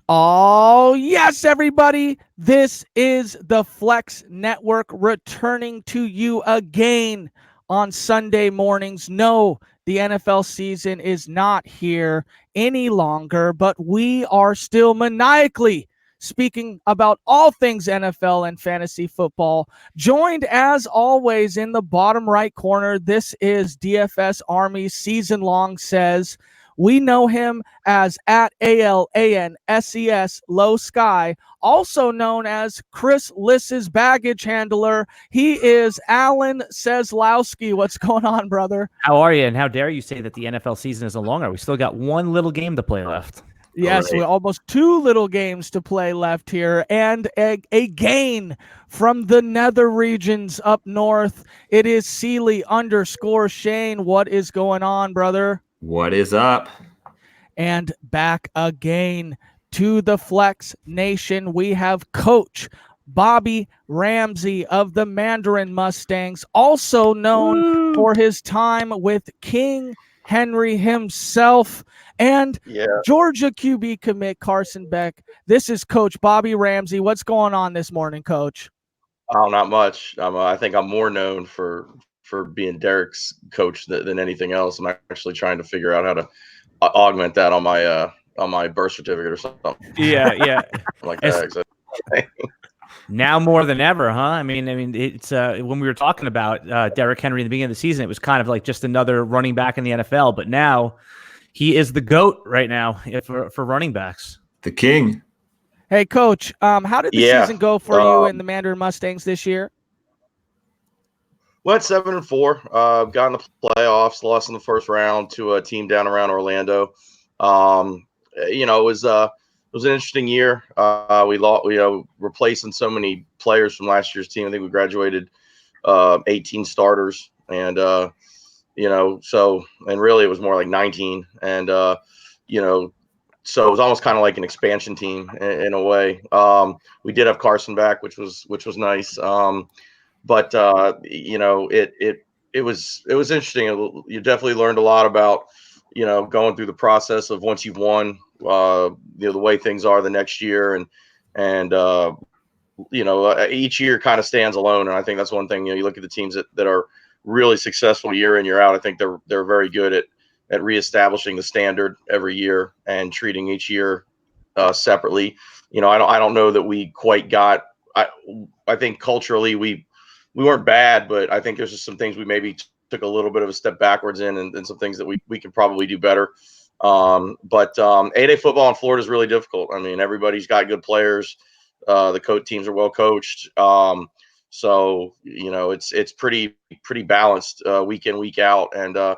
Oh, yes, everybody. This is the Flex Network returning to you again on Sunday mornings. No, the NFL season is not here any longer, but we are still maniacally speaking about all things NFL and fantasy football. Joined as always in the bottom right corner, this is DFS Army season long says. We know him as at ALANSES Low Sky, also known as Chris Liss's baggage handler. He is Alan Seslowski. What's going on, brother? How are you? And how dare you say that the NFL season isn't longer? We still got one little game to play left. Yes, we almost two little games to play left here, and a gain from the nether regions up north. It is Sealy _ Shane. What is going on, brother? What is up? And back again to the Flex Nation, we have Coach Bobby Ramsay of the Mandarin Mustangs, also known for his time with King Henry himself, and Georgia QB commit Carson Beck. This is Coach Bobby Ramsay. What's going on this morning, Coach? Oh, not much. I think I'm more known for being Derrick's coach than anything else. I'm actually trying to figure out how to augment that on my birth certificate or something. Yeah. Like that. Now more than ever, huh? I mean, it's when we were talking about Derrick Henry in the beginning of the season, it was kind of like just another running back in the NFL. But now he is the GOAT right now for running backs. The king. Hey, Coach, how did the season go for you in the Mandarin Mustangs this year? Went 7-4. Got in the playoffs, lost in the first round to a team down around Orlando. It was an interesting year. We replacing so many players from last year's team. I think we graduated 18 starters, and and really it was more like 19, and so it was almost kind of like an expansion team in a way. We did have Carson back, which was nice. But it was interesting. You definitely learned a lot about going through the process of once you've won, the way things are the next year, and each year kind of stands alone. And I think that's one thing. You look at the teams that are really successful year in, year out. I think they're very good at reestablishing the standard every year and treating each year separately. I don't know that we quite got. I think culturally we weren't bad, but I think there's just some things we maybe took a little bit of a step backwards in, and some things that we can probably do better. But 8A football in Florida is really difficult. I mean, everybody's got good players. The teams are well coached. So it's pretty balanced week in, week out. And to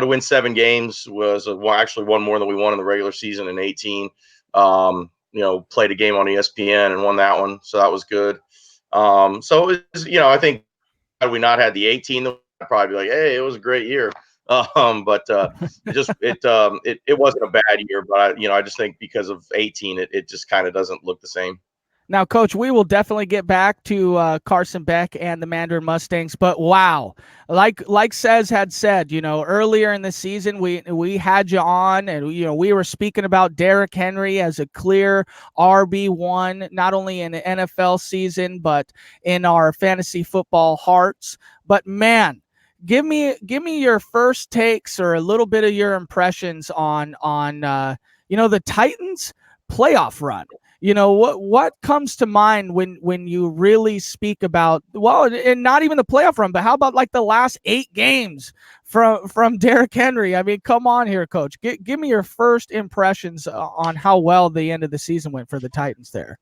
win 7 games was actually one more than we won in the regular season in 18. Played a game on ESPN and won that one, so that was good. So it was, I think had we not had the 18, I'd probably be like, hey, it was a great year. But it wasn't a bad year. But I just think because of 18, it just kind of doesn't look the same. Now, Coach, we will definitely get back to Carson Beck and the Mandarin Mustangs, but wow, like Sez had said, earlier in the season, we had you on, and we were speaking about Derrick Henry as a clear RB1, not only in the NFL season, but in our fantasy football hearts. But man, give me your first takes or a little bit of your impressions on the Titans playoff run. What comes to mind when you really speak about, and not even the playoff run, but how about like the last 8 games from Derrick Henry? I mean, come on here, Coach. Give me your first impressions on how well the end of the season went for the Titans there.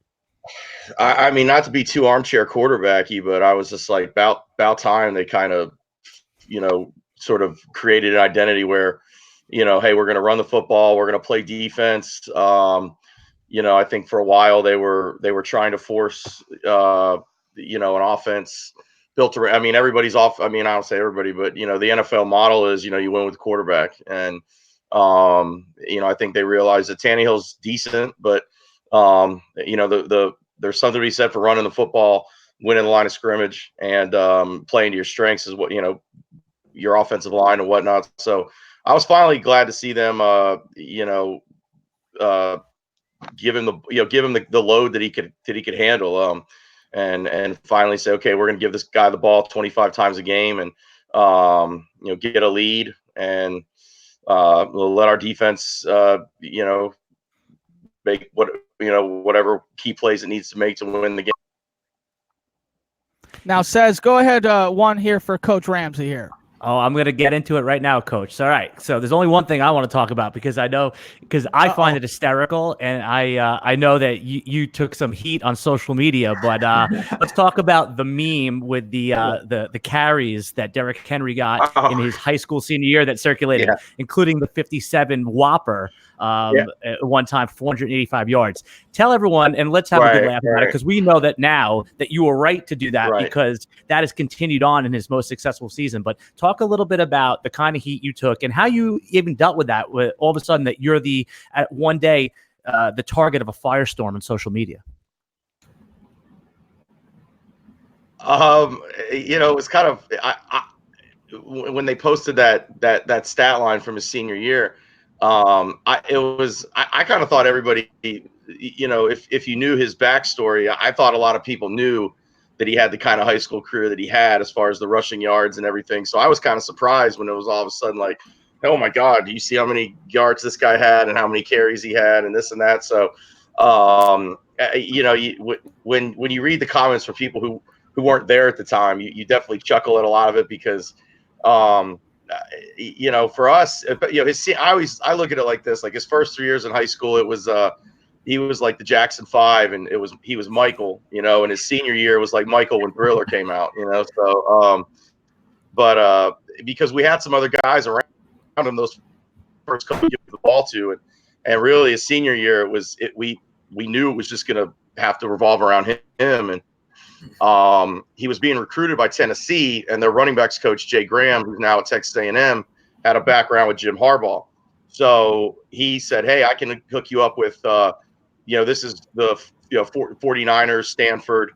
I mean, not to be too armchair quarterbacky, but I was just like, about time they kind of, sort of created an identity where, hey, we're going to run the football, we're going to play defense. I think for a while they were trying to force, an offense built around. I mean, everybody's off. I mean, I don't say everybody, but the NFL model is, you win with the quarterback, and I think they realized that Tannehill's decent, but there's something to be said for running the football, winning the line of scrimmage, and playing to your strengths is what your offensive line and whatnot. So I was finally glad to see them, give him the load that he could handle. And finally say, okay, we're going to give this guy the ball 25 times a game and get a lead and we'll let our defense make whatever key plays it needs to make to win the game. Now, Says, go ahead. One here for Coach Ramsay here. Oh, I'm going to get into it right now, Coach. All right. So there's only one thing I want to talk about because I find it hysterical, and I know that you took some heat on social media. But let's talk about the meme with the carries that Derrick Henry got in his high school senior year that circulated, including the 57 Whopper at one time, 485 yards. Tell everyone, and let's have a good laugh about it, because we know that now that you were right to do that because that has continued on in his most successful season. But talk a little bit about the kind of heat you took and how you even dealt with that, with all of a sudden that you're one day the target of a firestorm on social media. It was kind of when they posted that stat line from his senior year. I kind of thought everybody, if you knew his backstory, I thought a lot of people knew that he had the kind of high school career that he had as far as the rushing yards and everything. So I was kind of surprised when it was all of a sudden like, oh my God, do you see how many yards this guy had and how many carries he had and this and that? So, when you read the comments from people who weren't there at the time, you definitely chuckle at a lot of it because, for us, I look at it like this, like his first 3 years in high school, it was, he was like the Jackson 5 and he was Michael, and his senior year was like Michael when Thriller came out, so, because we had some other guys around him those first couple give the ball to, and really his senior year we knew it was just going to have to revolve around him. And he was being recruited by Tennessee, and their running backs coach Jay Graham, who's now at Texas A&M, had a background with Jim Harbaugh. So he said, hey, I can hook you up with this is the 49ers, Stanford,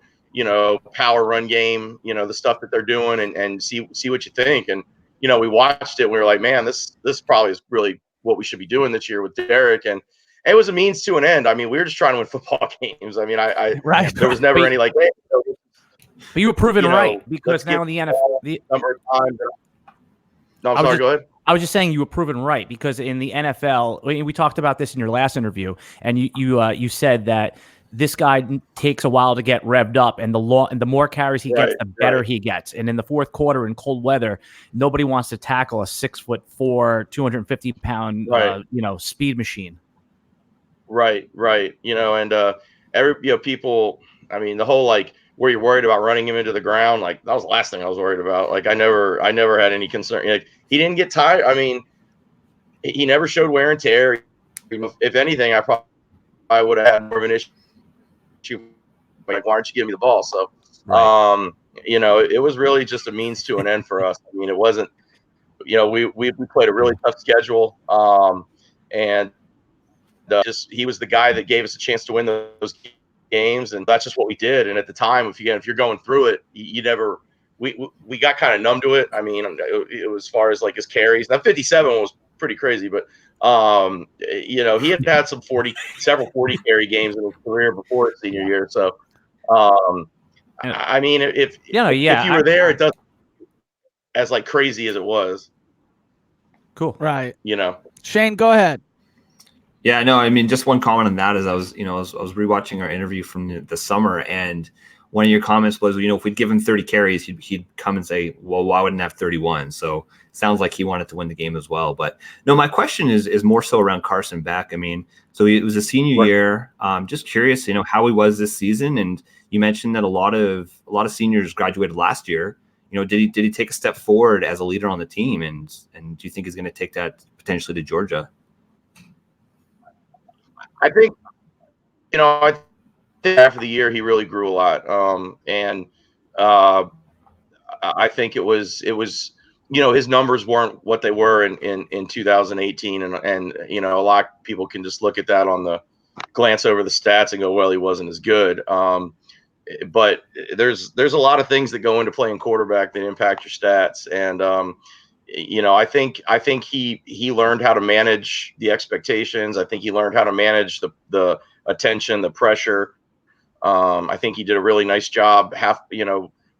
power run game, the stuff that they're doing, and see what you think. And we watched it and we were like, man, this probably is really what we should be doing this year with Derrick. And it was a means to an end. I mean, we were just trying to win football games. I mean, there was never any like, hey, but you were proven right, because now in the NFL, number of times. No, I'm sorry. Go ahead. I was just saying you were proven right, because in the NFL, we talked about this in your last interview, and you said that this guy takes a while to get revved up, and the more carries he gets, the better he gets. And in the fourth quarter in cold weather, nobody wants to tackle a 6'4", 250-pound, speed machine. Right. And people. I mean, the whole like where you're worried about running him into the ground, like that was the last thing I was worried about. Like I never had any concern. Like he didn't get tired. I mean, he never showed wear and tear. If anything, I probably would have had more of an issue. Like, why aren't you giving me the ball? So, it was really just a means to an end for us. I mean, it wasn't. We played a really tough schedule, and he was the guy that gave us a chance to win those games, and that's just what we did. And at the time, if you're going through it, we got kind of numb to it. I mean, it was as far as like his carries. That 57 was pretty crazy, but he had several 40 carry games in his career before his senior year. So, I mean, if you were there, it doesn't as like crazy as it was. Cool, right? Shane, go ahead. Yeah, no, I mean, just one comment on that is I was rewatching our interview from the summer, and one of your comments was, if we'd give him 30 carries, he'd come and say, well, why wouldn't I have 31? So it sounds like he wanted to win the game as well. But no, my question is more so around Carson Beck. I mean, so it was a senior year. Just curious, how he was this season. And you mentioned that a lot of seniors graduated last year. Did he take a step forward as a leader on the team? And do you think he's going to take that potentially to Georgia? I think, I think half of the year he really grew a lot. I think it was, his numbers weren't what they were in 2018. And a lot of people can just look at that on the glance over the stats and go, well, he wasn't as good. But there's a lot of things that go into playing quarterback that impact your stats. And, I think he learned how to manage the expectations. I think he learned how to manage the attention, the pressure. I think he did a really nice job.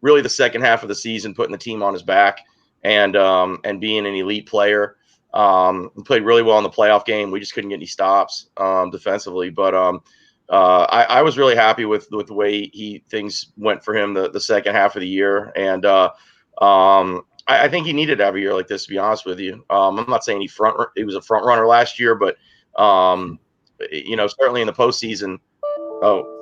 Really the second half of the season, putting the team on his back and being an elite player. He played really well in the playoff game. We just couldn't get any stops defensively, but I was really happy with the way things went for him the second half of the year, and I think he needed to have a year like this, to be honest with you. I'm not saying he was a front runner last year, but certainly in the postseason. Oh.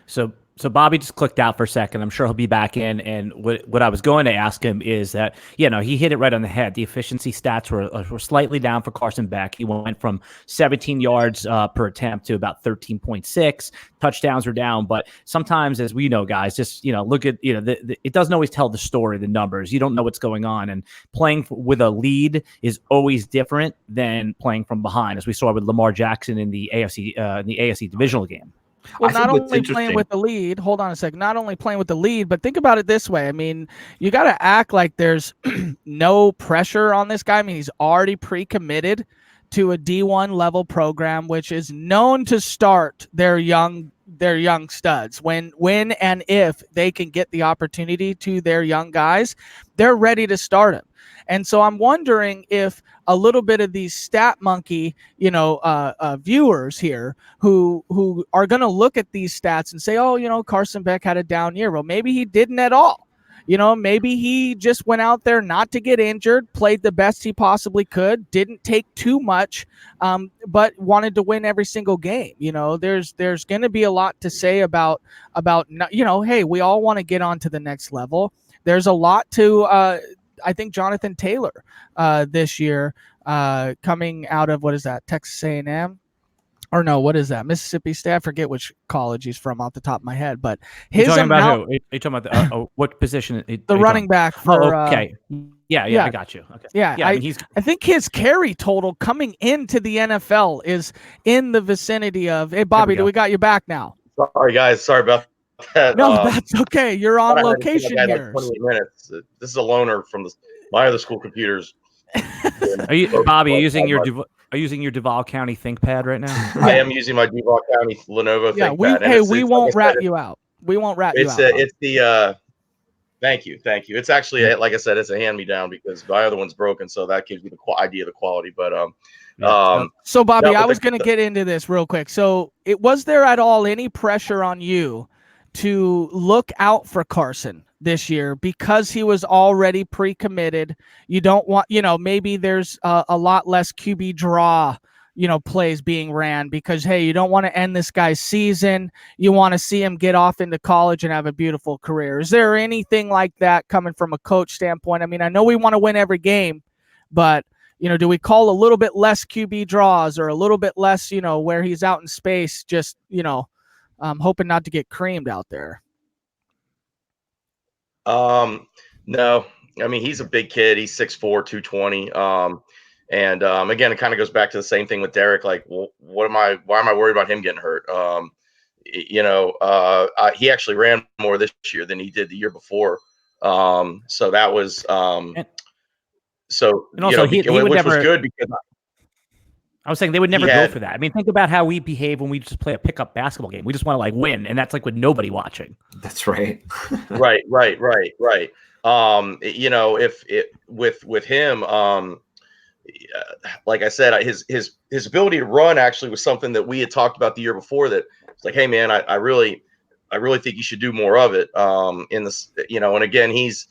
So Bobby just clicked out for a second. I'm sure he'll be back in. And what I was going to ask him is that, he hit it right on the head. The efficiency stats were slightly down for Carson Beck. He went from 17 yards per attempt to about 13.6. Touchdowns are down. But sometimes, as we know, guys, just, look at, it doesn't always tell the story, the numbers. You don't know what's going on. And playing with a lead is always different than playing from behind, as we saw with Lamar Jackson in the AFC divisional game. Well, not only playing with the lead, hold on a second, not only playing with the lead, but think about it this way. I mean, you got to act like there's no pressure on this guy. I mean, he's already pre-committed to a D1 level program, which is known to start their young studs. When and if they can get the opportunity to their young guys, they're ready to start him. And so I'm wondering if a little bit of these stat monkey, viewers here who are going to look at these stats and say, oh, Carson Beck had a down year. Well, maybe he didn't at all. Maybe he just went out there not to get injured, played the best he possibly could, didn't take too much, but wanted to win every single game. There's going to be a lot to say about, hey, we all want to get on to the next level. There's a lot to, I think Jonathan Taylor this year coming out of, what is that, Texas A&M? Or no, what is that, Mississippi State? I forget which college he's from off the top of my head. But his You're talking amount, about who? Are you talking about what position? The running back for. Okay. Yeah, I got you. Okay. Yeah, I think his carry total coming into the NFL is in the vicinity of. Hey, Bobby, we got you back now? Sorry, guys. Sorry about that. No, that's okay. You're on location here. Like 28 minutes. This is a loaner from my other school computers. Are you, Bobby, using your Duval County ThinkPad right now? I am using my Duval County Lenovo ThinkPad. We won't rat you out. We won't rat you out. It's the thank you. It's actually, like I said, it's a hand-me-down because my other one's broken, so that gives you the idea of the quality. But so Bobby, I was going to get into this real quick. So was there at all any pressure on you to look out for Carson this year because he was already pre-committed? You don't want, maybe there's a lot less QB draw, plays being ran because, hey, you don't want to end this guy's season. You want to see him get off into college and have a beautiful career. Is there anything like that coming from a coach standpoint? I mean, I know we want to win every game, but, do we call a little bit less QB draws or a little bit less, where he's out in space, just, hoping not to get creamed out there? No, I mean, he's a big kid. He's 6'4", 220. And again, it kind of goes back to the same thing with Derrick. Like, well, why am I worried about him getting hurt? He actually ran more this year than he did the year before. So that was, and also he would which never, was good because I was saying they would never go for that. I mean, think about how we behave when we just play a pickup basketball game. We just want to win, and that's with nobody watching. That's right. Right. If with him, like I said, his ability to run actually was something that we had talked about the year before. That it's like, hey man, I really think you should do more of it. In this, and again, he's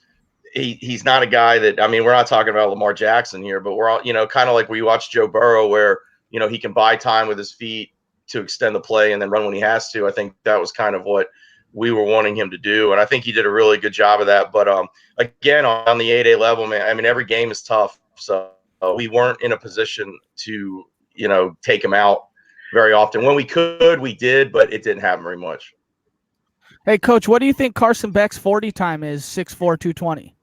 not a guy that, I mean, we're not talking about Lamar Jackson here, but we're all, kind of like we watch Joe Burrow where, he can buy time with his feet to extend the play and then run when he has to. I think that was kind of what we were wanting him to do. And I think he did a really good job of that. But again, on the 8A level, man, I mean, every game is tough. So we weren't in a position to, take him out very often. When we could, we did, but it didn't happen very much. Hey, Coach, what do you think Carson Beck's 40 time is? 6'4", 220.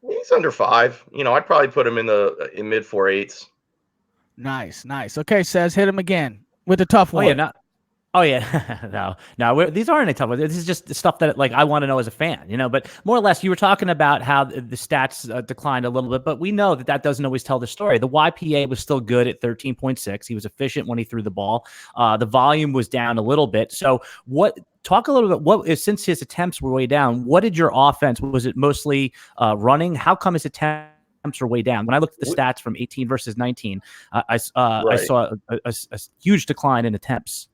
He's under 5. I'd probably put him in mid 4.8s. Nice. Okay, Says hit him again with a tough one. Oh yeah, no. These aren't any tough ones. This is just stuff that like I want to know as a fan, But more or less, you were talking about how the stats declined a little bit, but we know that doesn't always tell the story. The YPA was still good at 13.6. He was efficient when he threw the ball. The volume was down a little bit. So talk a little bit. What is, since his attempts were way down, what did your offense? Was it mostly running? How come his attempts are way down? When I looked at the stats from 18 versus 19, I saw a huge decline in attempts.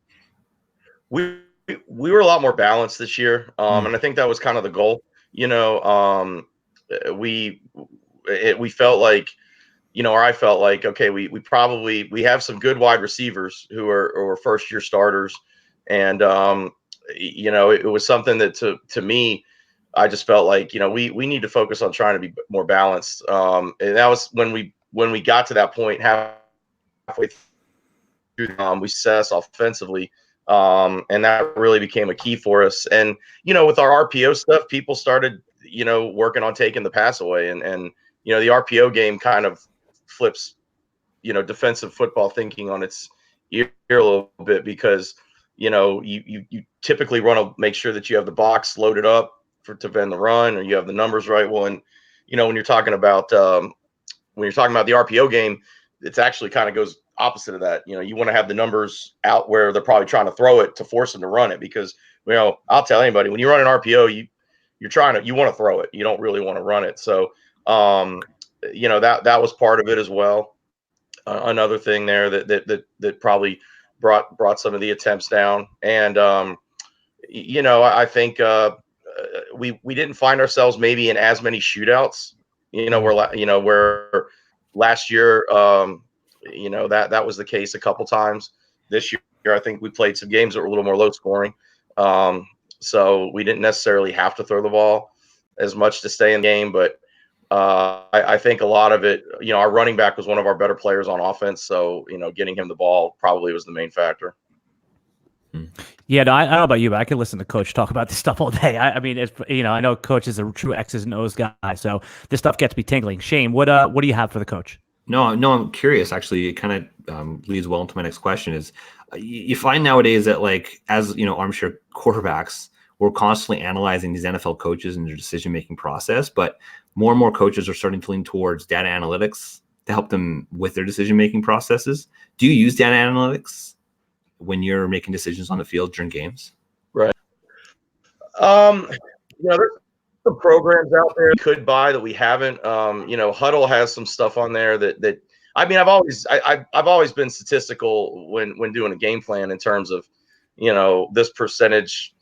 We were a lot more balanced this year, and I think that was kind of the goal. We felt like, or I felt like, okay, we have some good wide receivers who are first year starters, and it was something that to me, I just felt like, we need to focus on trying to be more balanced, and that was when we got to that point halfway through, we set offensively. And that really became a key for us. And, with our RPO stuff, people started, working on taking the pass away. And the RPO game kind of flips, defensive football thinking on its ear a little bit, because, you typically want to make sure that you have the box loaded up to bend the run, or you have the numbers right. Well, and, when you're talking about the RPO game, it's actually kind of goes opposite of that. You want to have the numbers out where they're probably trying to throw it to force them to run it, because, I'll tell anybody, when you run an RPO, you want to throw it. You don't really want to run it. So, that was part of it as well. Another thing there that probably brought some of the attempts down. And, I think we didn't find ourselves maybe in as many shootouts, where last year, that was the case a couple times. This year, I think we played some games that were a little more low scoring. So we didn't necessarily have to throw the ball as much to stay in the game. But I think a lot of it, our running back was one of our better players on offense. So, getting him the ball probably was the main factor. Yeah, no, I don't know about you, but I can listen to Coach talk about this stuff all day. I mean, it's, I know Coach is a true X's and O's guy, so this stuff gets me tingling. Shane, what do you have for the coach? No, I'm curious. Actually, it kind of leads well into my next question. Is you find nowadays that, like, as armchair quarterbacks, we're constantly analyzing these NFL coaches and their decision-making process, but more and more coaches are starting to lean towards data analytics to help them with their decision-making processes. Do you use data analytics when you're making decisions on the field during games? Right. There's some programs out there you could buy that we haven't. Huddle has some stuff on there that I mean, I've always been statistical when doing a game plan in terms of, this percentage,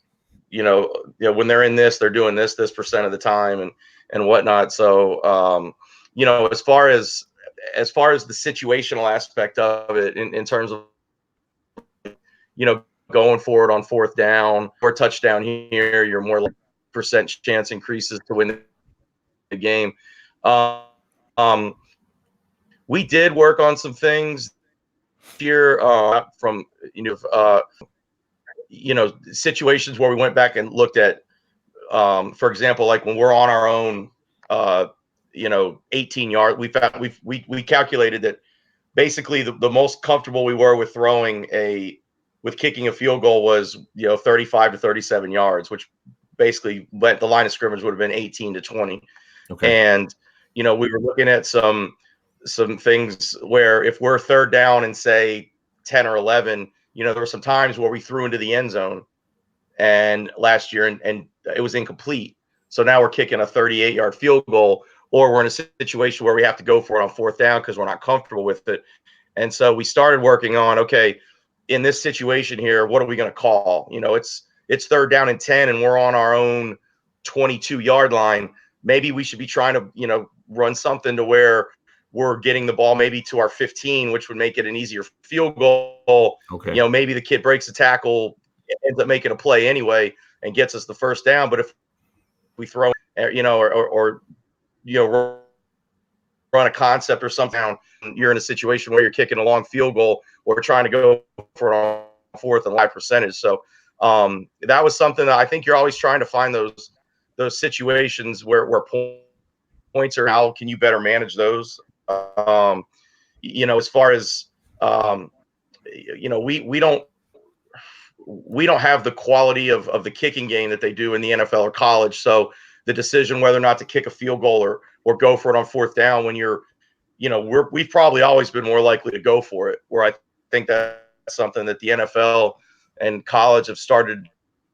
when they're in this, they're doing this percent of the time and whatnot. So, as far as the situational aspect of it in terms of, going forward on fourth down or touchdown here, you're more like percent chance increases to win the game. We did work on some things here from situations where we went back and looked at, for example, like when we're on our own 18 yard, we calculated that basically the most comfortable we were with kicking a field goal was 35 to 37 yards, which basically the line of scrimmage would have been 18 to 20. Okay. And we were looking at some things where if we're third down and say 10 or 11, there were some times where we threw into the end zone and last year and it was incomplete. So now we're kicking a 38-yard field goal, or we're in a situation where we have to go for it on fourth down because we're not comfortable with it. And so we started working on, okay, in this situation here, what are we going to call? It's third down and 10 and we're on our own 22-yard line. Maybe we should be trying to, run something to where we're getting the ball maybe to our 15, which would make it an easier field goal. Okay. Maybe the kid breaks a tackle, ends up making a play anyway and gets us the first down. But if we throw, or run a concept or something, you're in a situation where you're kicking a long field goal or trying to go for it on fourth and high percentage. So that was something that I think you're always trying to find those situations where points are, how can you better manage those? As far as, we don't, we don't have the quality of the kicking game that they do in the NFL or college. So the decision whether or not to kick a field goal or go for it on fourth down when you're, we've probably always been more likely to go for it, where I think that's something that the NFL and college have started to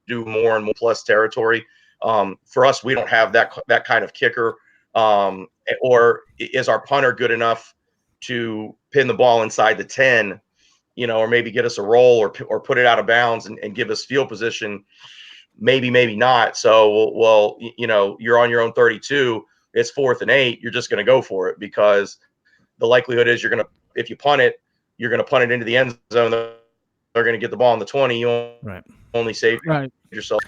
do more and more plus territory. For us, we don't have that kind of kicker. Or is our punter good enough to pin the ball inside the 10, or maybe get us a roll or put it out of bounds and give us field position? Maybe not. So, well, you're on your own 32. It's 4th and 8. You're just going to go for it because the likelihood is if you punt it, you're going to punt it into the end zone. They're going to get the ball on the 20. You only save yourself.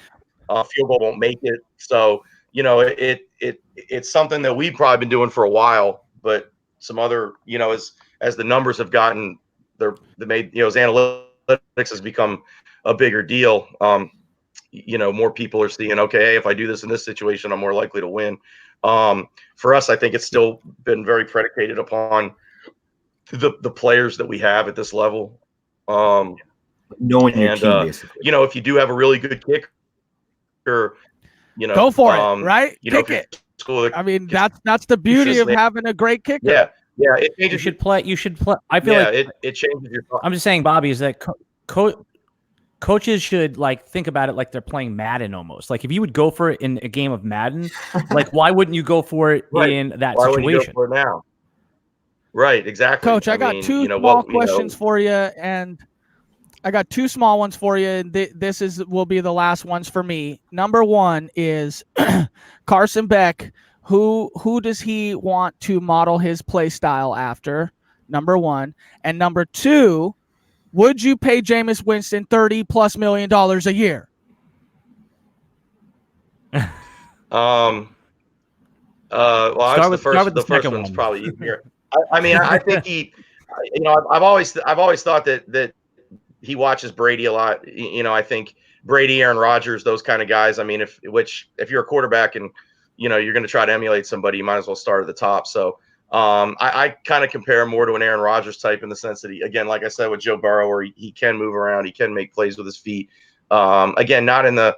Field goal won't make it. So, it's something that we've probably been doing for a while, but some other, as the numbers have gotten, they made, as analytics has become a bigger deal. More people are seeing, okay, hey, if I do this in this situation, I'm more likely to win. For us, I think it's still been very predicated upon the players that we have at this level. Knowing your team, basically. If you do have a really good kicker, go for it, right? Kick it. I mean, that's the beauty of having a great kicker. Yeah. You should play. I feel like it changes your. I'm just saying, Bobby, is that coaches should think about it like they're playing Madden almost. Like if you would go for it in a game of Madden, why wouldn't you go for it in that why situation? Wouldn't you go for it now? Right, exactly. Coach, I got two small questions for you, and I got two small ones for you, and this will be the last ones for me. Number one is Carson Beck. Who does he want to model his play style after? Number one. And number two, would you pay Jameis Winston $30+ million a year? Well, the first one's probably easier. I think he, I've always thought that he watches Brady a lot. I think Brady, Aaron Rodgers, those kind of guys. I mean, if you're a quarterback and you're going to try to emulate somebody, you might as well start at the top. So I kind of compare him more to an Aaron Rodgers type in the sense that he, again, like I said with Joe Burrow, where he can move around, he can make plays with his feet. Again, not in the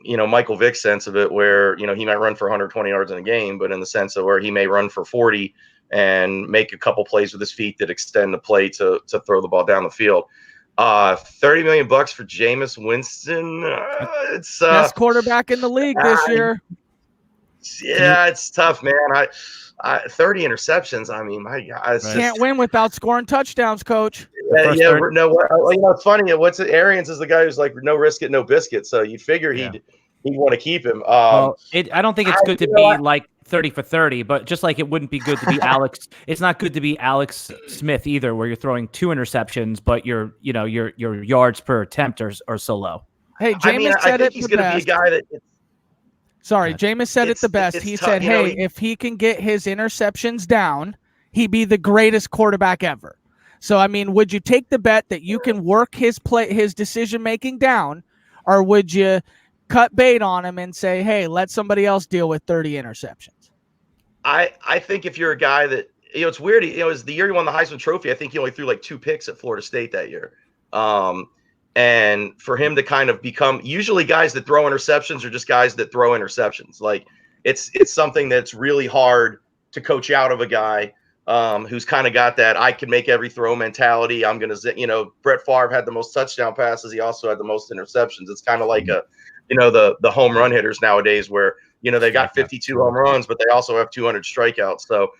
Michael Vick sense of it, where he might run for 120 yards in a game, but in the sense of where he may run for 40 and make a couple plays with his feet that extend the play to throw the ball down the field. $30 million for Jameis Winston. It's best quarterback in the league this year. Yeah, it's tough, man. I 30 interceptions. I mean, my God, can't win without scoring touchdowns, Coach. It's funny. Arians is the guy who's like no risk it, no biscuit. So you figure he'd want to keep him. I don't think it's good to be like 30 for 30, but just like it wouldn't be good to be Alex. It's not good to be Alex Smith either, where you're throwing 2 interceptions, but your yards per attempt are so low. Hey, Jameis said it. He's going to be a guy that. Sorry, Jameis said it the best. He said, hey, if he can get his interceptions down, he'd be the greatest quarterback ever. So, I mean, would you take the bet that you can work his decision-making down, or would you cut bait on him and say, hey, let somebody else deal with 30 interceptions? I think if you're a guy that, it's weird. It was the year he won the Heisman Trophy. I think he only threw like 2 picks at Florida State that year. And for him to kind of become, usually guys that throw interceptions are just guys that throw interceptions. Like it's something that's really hard to coach out of a guy who's kind of got that I can make every throw mentality. I'm going to, Brett Favre had the most touchdown passes. He also had the most interceptions. It's kind of like the home run hitters nowadays where, they got 52 home runs, but they also have 200 strikeouts. So,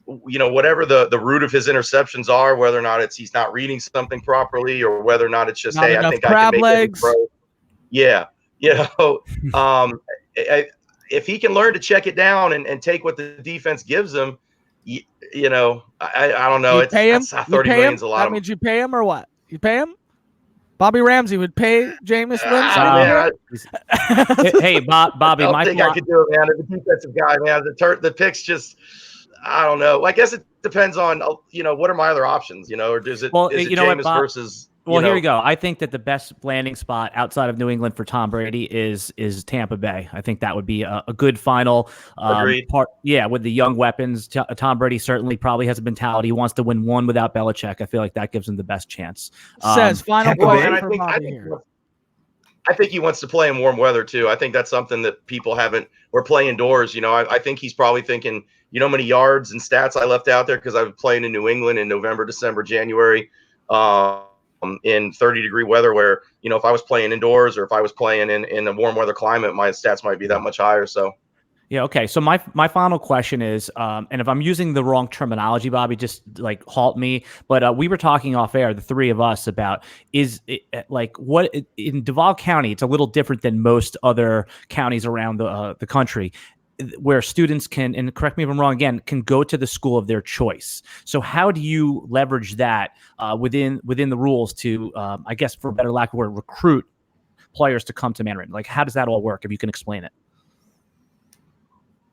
whatever the root of his interceptions are, whether or not he's not reading something properly, or whether or not it's just, hey, I think I can make it throw. Yeah. If he can learn to check it down and take what the defense gives him, I don't know. It's pay him? 30 million is a lot. That means you pay him or what? You pay him? Bobby Ramsay would pay Jameis Winston. Hey, Bobby, I think I could do it, man. As a defensive guy, man, the picks just, I don't know. I guess it depends on, what are my other options, or is it Jameis versus Well, here we go. I think that the best landing spot outside of New England for Tom Brady is Tampa Bay. I think that would be a good final Agreed. part. Yeah, with the young weapons, Tom Brady certainly probably has a mentality. He wants to win one without Belichick. I feel like that gives him the best chance. Says final Tampa question Bay? for Bobby here. I think he wants to play in warm weather too. I think that's something that people haven't. We're playing indoors. I think he's probably thinking, how many yards and stats I left out there because I was playing in New England in November, December, January, in 30-degree weather. Where if I was playing indoors or if I was playing in a warm weather climate, my stats might be that much higher. So. Yeah. Okay. So my final question is, and if I'm using the wrong terminology, Bobby, just like halt me. But we were talking off air, the three of us, about what in Duval County, it's a little different than most other counties around the country, where students can, and correct me if I'm wrong again, can go to the school of their choice. So how do you leverage that within the rules to, I guess, for better lack of a word, recruit players to come to Mandarin? Like, how does that all work? If you can explain it.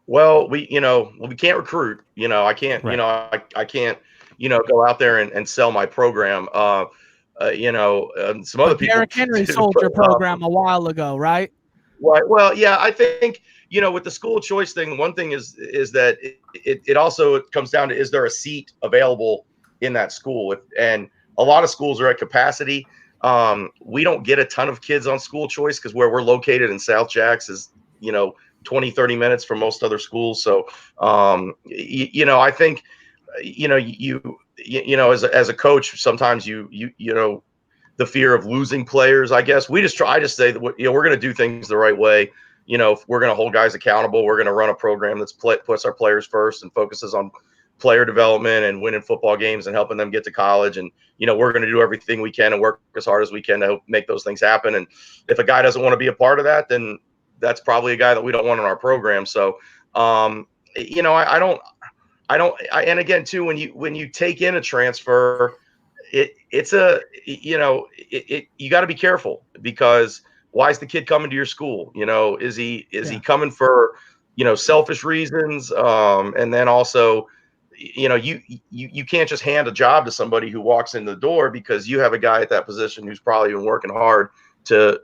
Well, we can't recruit. I can't. Right. I can't. Go out there and sell my program. Some other people. Derrick Henry do, sold your program a while ago, right? Right. Well, yeah. I think with the school choice thing, one thing is that it also comes down to, is there a seat available in that school? And a lot of schools are at capacity. We don't get a ton of kids on school choice because where we're located in South Jacks is 20-30 minutes from most other schools. So, I think, as a coach, sometimes the fear of losing players, I guess I just say that, we're going to do things the right way. We're going to hold guys accountable. We're going to run a program that's puts our players first and focuses on player development and winning football games and helping them get to college. And, we're going to do everything we can and work as hard as we can to make those things happen. And if a guy doesn't want to be a part of that, then that's probably a guy that we don't want in our program. So, and again, too, when you take in a transfer, you got to be careful, because why is the kid coming to your school? Is he coming for, selfish reasons? And then also, you can't just hand a job to somebody who walks in the door because you have a guy at that position who's probably been working hard to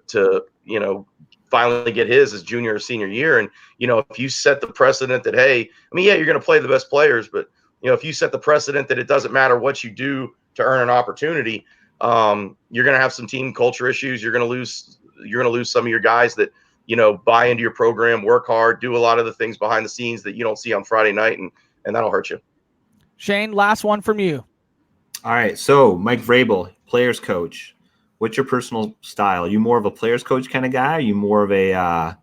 finally get his junior or senior year. And, if you set the precedent that, hey, you're going to play the best players, but, if you set the precedent that it doesn't matter what you do to earn an opportunity, you're going to have some team culture issues. You're going to lose some of your guys that, buy into your program, work hard, do a lot of the things behind the scenes that you don't see on Friday night. And that'll hurt you. Shane, last one from you. All right. So Mike Vrabel, players coach. What's your personal style? Are you more of a players coach kind of guy? Are you more of a, I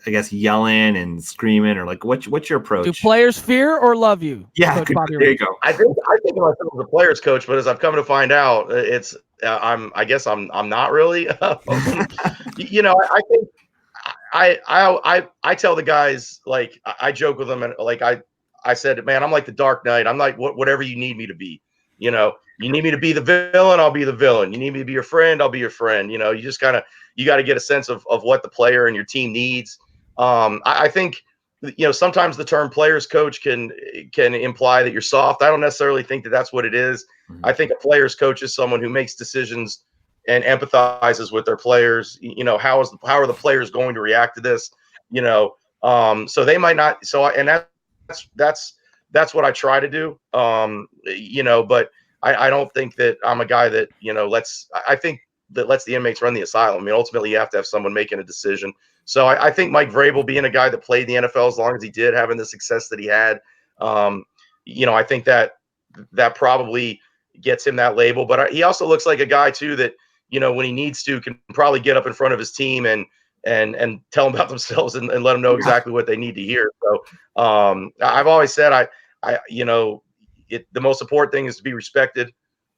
guess, yelling and screaming, or like what's your approach? Do players fear or love you? Yeah, there you go. I think of myself as a players coach, but as I've come to find out, it's I guess I'm not really. I think I tell the guys, like, I joke with them, and like I said, man, I'm like the Dark Knight. I'm like whatever you need me to be. You need me to be the villain, I'll be the villain. You need me to be your friend, I'll be your friend. You just you got to get a sense of what the player and your team needs. I think, sometimes the term players coach can imply that you're soft. I don't necessarily think that that's what it is. Mm-hmm. I think a players coach is someone who makes decisions and empathizes with their players. How are the players going to react to this? So they might not. And that's what I try to do. But I don't think that I'm a guy that, I think that lets the inmates run the asylum. Ultimately you have to have someone making a decision. So I think Mike Vrabel, being a guy that played the NFL as long as he did, having the success that he had, I think that probably gets him that label. But he also looks like a guy too that, when he needs to, can probably get up in front of his team and tell them about themselves and let them know exactly what they need to hear. So I've always said, the most important thing is to be respected.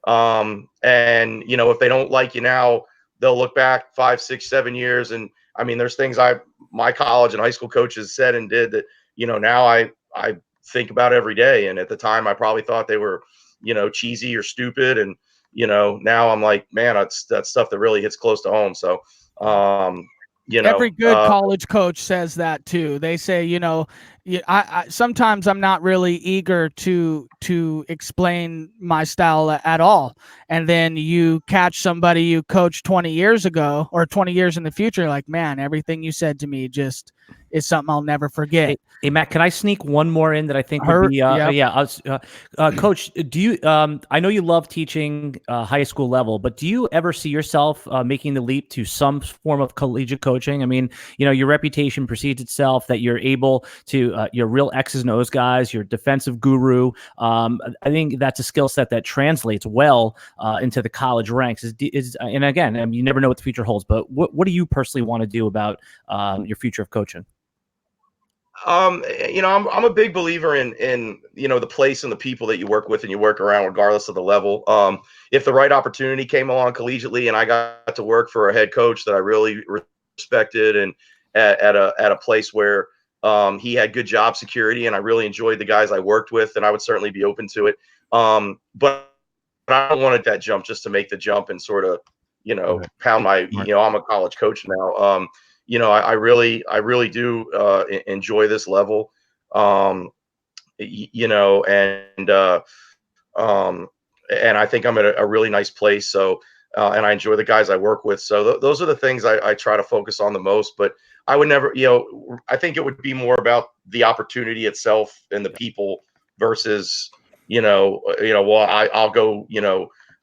And if they don't like you now, they'll look back 5, 6, 7 years. And there's things my college and high school coaches said and did that, now I think about every day. And at the time I probably thought they were, cheesy or stupid. And, now I'm like, man, that's stuff that really hits close to home. So, every good college coach says that too. They say, Yeah, I sometimes I'm not really eager to explain my style at all, and then you catch somebody you coached 20 years ago or 20 years in the future, like, man, everything you said to me just is something I'll never forget. Hey, Matt, can I sneak one more in that I think would be, Yep. Coach, do you, I know you love teaching high school level, but do you ever see yourself making the leap to some form of collegiate coaching? I mean, your reputation precedes itself that you're able to, you're real X's and O's guys, you're defensive guru. I think that's a skill set that translates well into the college ranks. And again, I mean, you never know what the future holds, but what do you personally want to do about your future of coaching? I'm a big believer in the place and the people that you work with and you work around, regardless of the level. If the right opportunity came along collegiately and I got to work for a head coach that I really respected and at a place where he had good job security and I really enjoyed the guys I worked with, then I would certainly be open to it. But I don't want that jump just to make the jump and sort of pound my I'm a college coach now. I really do enjoy this level, and I think I'm at a really nice place. So, and I enjoy the guys I work with. So those are the things I try to focus on the most. But I would never, I think it would be more about the opportunity itself and the people versus, I'll go,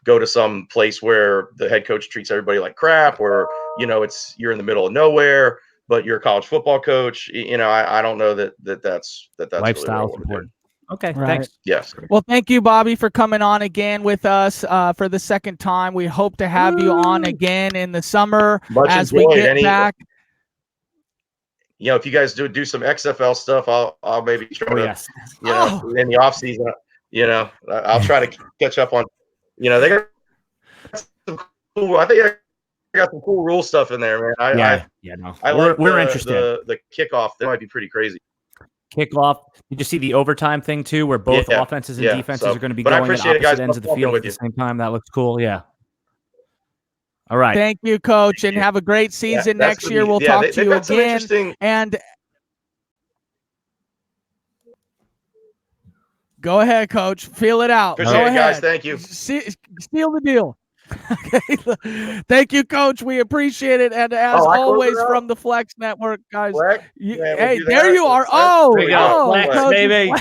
go to some place where the head coach treats everybody like crap, or you're in the middle of nowhere, but you're a college football coach. I don't know that's Lifestyle really important. Okay, Right. thanks. Yes. Well, thank you, Bobby, for coming on again with us for the second time. We hope to have you on again in the summer as we get back. If you guys do some XFL stuff, I'll maybe try to, in the off season, I'll try to catch up on, they got some cool, I think I got some cool rule stuff in there, man. We're interested. The kickoff, that might be pretty crazy. Kickoff. Did you see the overtime thing too, where both offenses and defenses are going to be going at opposite ends of the field at the same time? That looks cool. Yeah. All right. Thank you, Coach, and have a great season next year. We'll talk to you again. And go ahead, Coach. Feel it out. Appreciate it, guys. Thank you. Seal the deal. Okay. Thank you, Coach. We appreciate it. And as always, from the Flex Network, guys. Hey, there you are. Flex, baby.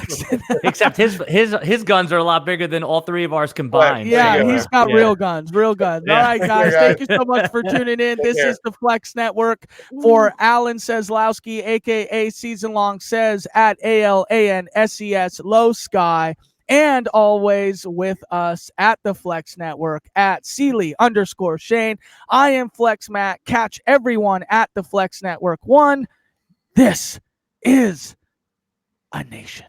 Except his guns are a lot bigger than all three of ours combined. Yeah, he's got real guns. Real guns. Yeah. All right, guys. Thank you so much for tuning in. This is the Flex Network for Alan Seslowski, aka Season Long Says at ALANSES Low Sky. And always with us at the Flex Network at Sealy_Shane. I am Flex Matt. Catch everyone at the Flex Network 1. This is a nation.